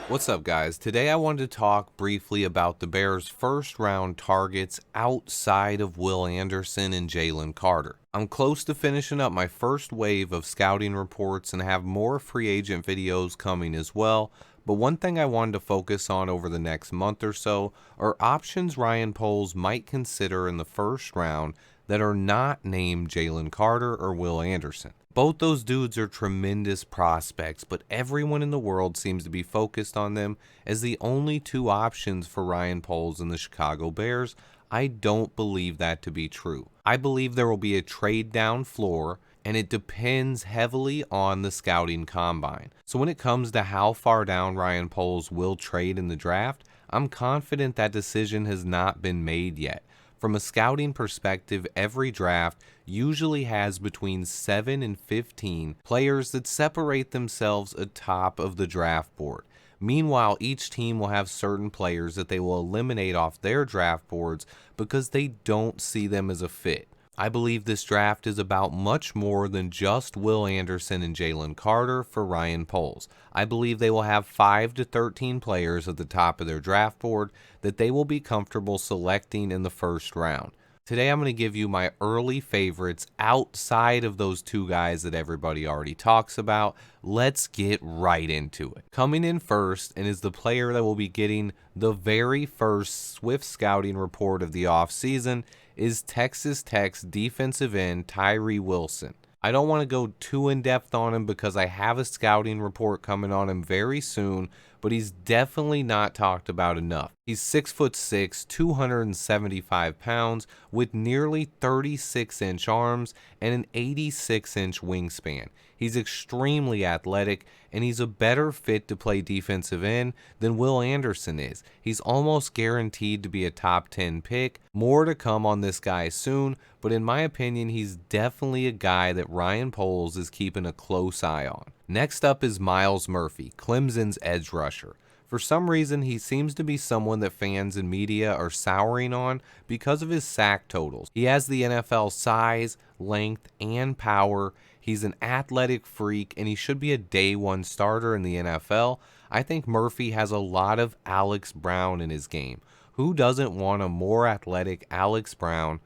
What's up, guys? Today I wanted to talk briefly about the Bears' first round targets outside of Will Anderson and Jalen Carter. I'm close to finishing up my first wave of scouting reports and have more free agent videos coming as well, but one thing I wanted to focus on over the next month or so are options Ryan Poles might consider in the first round that are not named Jalen Carter or Will Anderson. Both those dudes are tremendous prospects, but everyone in the world seems to be focused on them as the only two options for Ryan Poles and the Chicago Bears. I don't believe that to be true. I believe there will be a trade down floor, and it depends heavily on the scouting combine. So when it comes to how far down Ryan Poles will trade in the draft, I'm confident that decision has not been made yet. From a scouting perspective, every draft usually has between 7 and 15 players that separate themselves atop of the draft board. Meanwhile, each team will have certain players that they will eliminate off their draft boards because they don't see them as a fit. I believe this draft is about much more than just Will Anderson and Jalen Carter for Ryan Poles. I believe they will have 5 to 13 players at the top of their draft board that they will be comfortable selecting in the first round. Today I'm going to give you my early favorites outside of those two guys that everybody already talks about. Let's get right into it. Coming in first, and is the player that will be getting the very first Swift scouting report of the offseason, is Texas Tech's defensive end Tyree Wilson. I don't want to go too in-depth on him because I have a scouting report coming on him very soon, but he's definitely not talked about enough. He's 6'6", 275 pounds, with nearly 36-inch arms and an 86-inch wingspan. He's extremely athletic, and he's a better fit to play defensive end than Will Anderson is. He's almost guaranteed to be a top 10 pick. More to come on this guy soon, but in my opinion, he's definitely a guy that Ryan Poles is keeping a close eye on. Next up is Myles Murphy, Clemson's edge rusher. For some reason, he seems to be someone that fans and media are souring on because of his sack totals. He has the NFL size, length, and power. He's an athletic freak, and he should be a day one starter in the NFL. I think Murphy has a lot of Alex Brown in his game. Who doesn't want a more athletic Alex Brown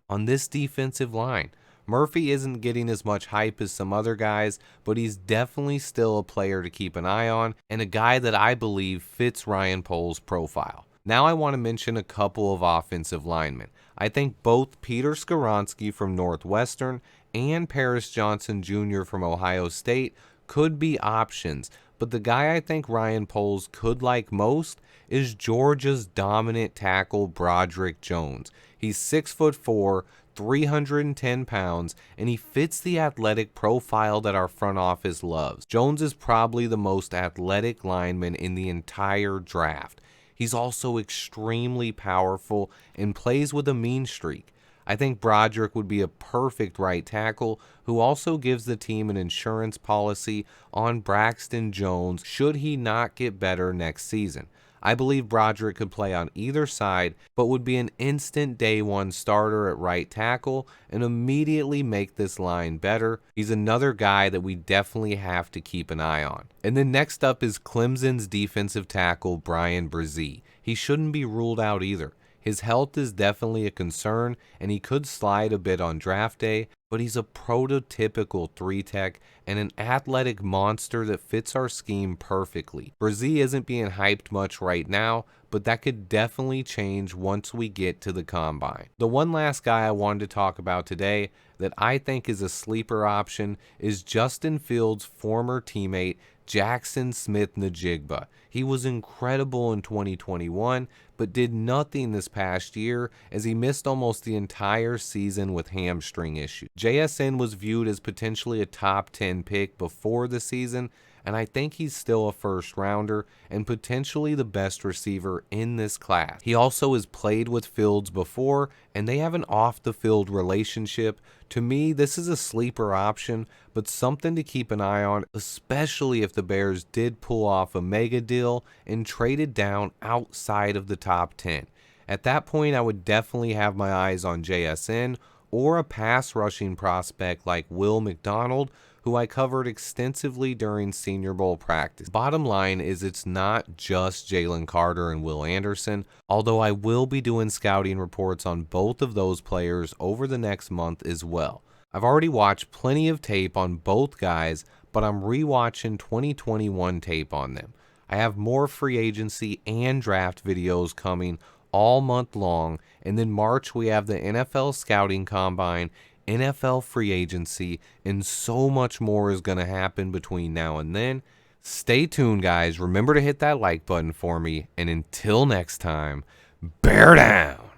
on this defensive line? Murphy isn't getting as much hype as some other guys, but he's definitely still a player to keep an eye on and a guy that I believe fits Ryan Poles' profile. Now I want to mention a couple of offensive linemen. I think both Peter Skoronski from Northwestern and Paris Johnson Jr. from Ohio State could be options, but the guy I think Ryan Poles could like most is Georgia's dominant tackle Broderick Jones. He's 6'4", 310 pounds, and he fits the athletic profile that our front office loves. Jones is probably the most athletic lineman in the entire draft. He's also extremely powerful and plays with a mean streak. I think Broderick would be a perfect right tackle who also gives the team an insurance policy on Braxton Jones should he not get better next season. I believe Broderick could play on either side, but would be an instant day one starter at right tackle and immediately make this line better. He's another guy that we definitely have to keep an eye on. And then next up is Clemson's defensive tackle Bryan Bresee. He shouldn't be ruled out either. His health is definitely a concern, and he could slide a bit on draft day, but he's a prototypical 3-tech and an athletic monster that fits our scheme perfectly. Bresee isn't being hyped much right now, but that could definitely change once we get to the combine. The one last guy I wanted to talk about today that I think is a sleeper option is Justin Fields' former teammate Jackson Smith-Njigba. He was incredible in 2021, but did nothing this past year as he missed almost the entire season with hamstring issues. JSN was viewed as potentially a top 10 pick before the season, and I think he's still a first rounder and potentially the best receiver in this class. He also has played with Fields before, and they have an off-the-field relationship. To me, this is a sleeper option, but something to keep an eye on, especially if the Bears did pull off a mega deal and traded down outside of the top 10. At that point, I would definitely have my eyes on JSN or a pass rushing prospect like Will McDonald, who I covered extensively during Senior Bowl practice. Bottom line is it's not just Jalen Carter and Will Anderson, although I will be doing scouting reports on both of those players over the next month as well. I've already watched plenty of tape on both guys, but I'm rewatching 2021 tape on them. I have more free agency and draft videos coming all month long, and then March we have the NFL Scouting Combine, NFL free agency, and so much more is going to happen between now and then. Stay tuned, guys. Remember to hit that like button for me, and until next time, bear down.